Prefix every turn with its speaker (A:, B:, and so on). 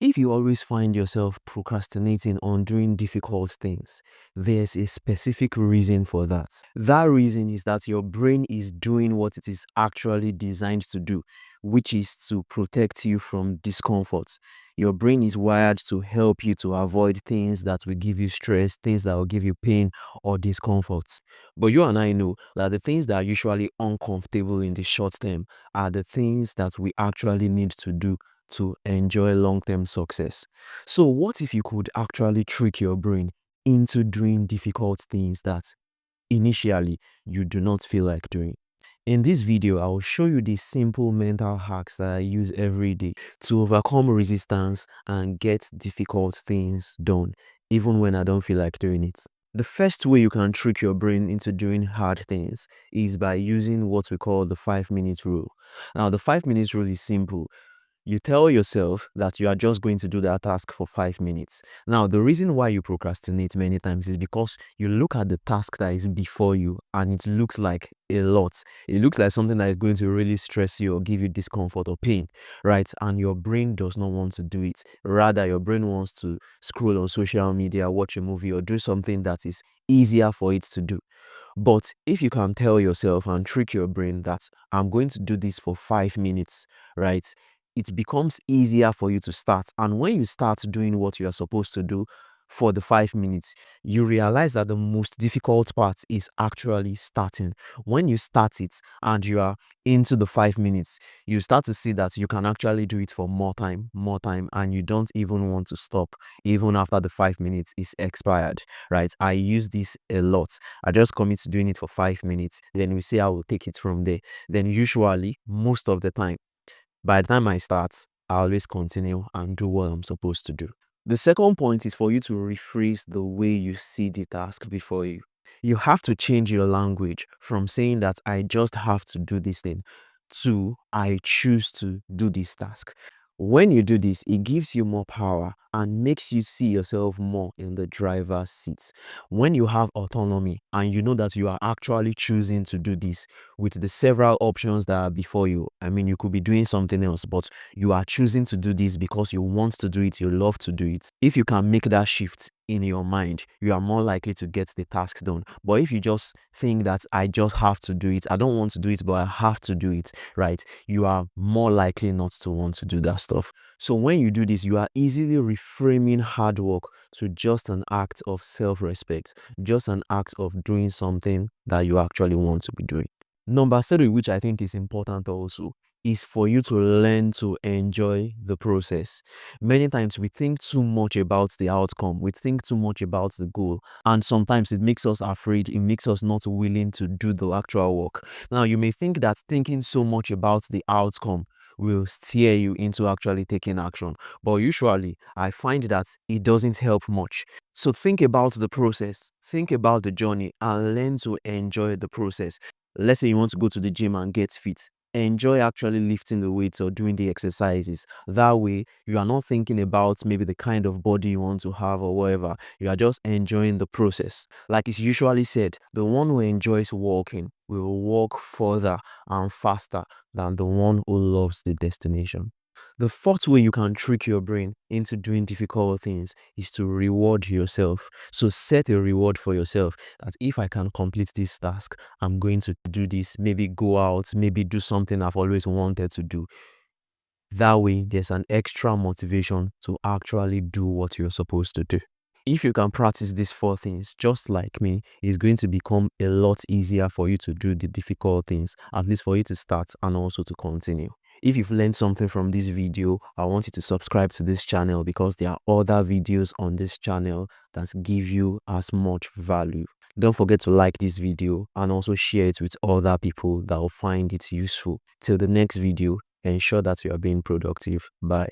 A: If you always find yourself procrastinating on doing difficult things, there's a specific reason for that. That reason is that your brain is doing what it is actually designed to do, which is to protect you from discomfort. Your brain is wired to help you to avoid things that will give you stress, things that will give you pain or discomfort. But you and I know that the things that are usually uncomfortable in the short term are the things that we actually need to do to enjoy long-term success. So what if you could actually trick your brain into doing difficult things that initially you do not feel like doing? In this video, I will show you the simple mental hacks that I use every day to overcome resistance and get difficult things done, even when I don't feel like doing it. The first way you can trick your brain into doing hard things is by using what we call the 5-minute rule. Now, the 5-minute rule is simple. You tell yourself that you are just going to do that task for 5 minutes. Now, the reason why you procrastinate many times is because you look at the task that is before you and it looks like a lot. It looks like something that is going to really stress you or give you discomfort or pain, right? And your brain does not want to do it. Rather, your brain wants to scroll on social media, watch a movie, or do something that is easier for it to do. But if you can tell yourself and trick your brain that I'm going to do this for 5 minutes, right? It becomes easier for you to start. And when you start doing what you are supposed to do for the 5 minutes, you realize that the most difficult part is actually starting. When you start it and you are into the 5 minutes, you start to see that you can actually do it for more time, and you don't even want to stop even after the 5 minutes is expired, right? I use this a lot. I just commit to doing it for 5 minutes, then we see how we'll take it from there. Then usually, most of the time, by the time I start, I always continue and do what I'm supposed to do. The second point is for you to rephrase the way you see the task before you. You have to change your language from saying that I just have to do this thing to I choose to do this task. When you do this, it gives you more power and makes you see yourself more in the driver's seat. When you have autonomy and you know that you are actually choosing to do this with the several options that are before you, I mean, you could be doing something else, but you are choosing to do this because you want to do it, you love to do it. If you can make that shift in your mind, you are more likely to get the task done. But if you just think that I just have to do it, I don't want to do it, but I have to do it, right? You are more likely not to want to do that stuff. So when you do this, you are easily reframing hard work to just an act of self-respect, just an act of doing something that you actually want to be doing. Number 3, which I think is important also, is for you to learn to enjoy the process. Many times we think too much about the outcome, we think too much about the goal, and sometimes it makes us afraid, it makes us not willing to do the actual work. Now, you may think that thinking so much about the outcome will steer you into actually taking action, but usually I find that it doesn't help much. So think about the process, think about the journey, and learn to enjoy the process. Let's say you want to go to the gym and get fit. Enjoy actually lifting the weights or doing the exercises. That way, you are not thinking about maybe the kind of body you want to have or whatever. You are just enjoying the process. Like it's usually said, the one who enjoys walking will walk further and faster than the one who loves the destination. The fourth way you can trick your brain into doing difficult things is to reward yourself. So set a reward for yourself that if I can complete this task, I'm going to do this, maybe go out, maybe do something I've always wanted to do. That way, there's an extra motivation to actually do what you're supposed to do. If you can practice these 4 things, just like me, it's going to become a lot easier for you to do the difficult things, at least for you to start and also to continue. If you've learned something from this video, I want you to subscribe to this channel because there are other videos on this channel that give you as much value. Don't forget to like this video and also share it with other people that will find it useful. Till the next video, ensure that you are being productive. Bye.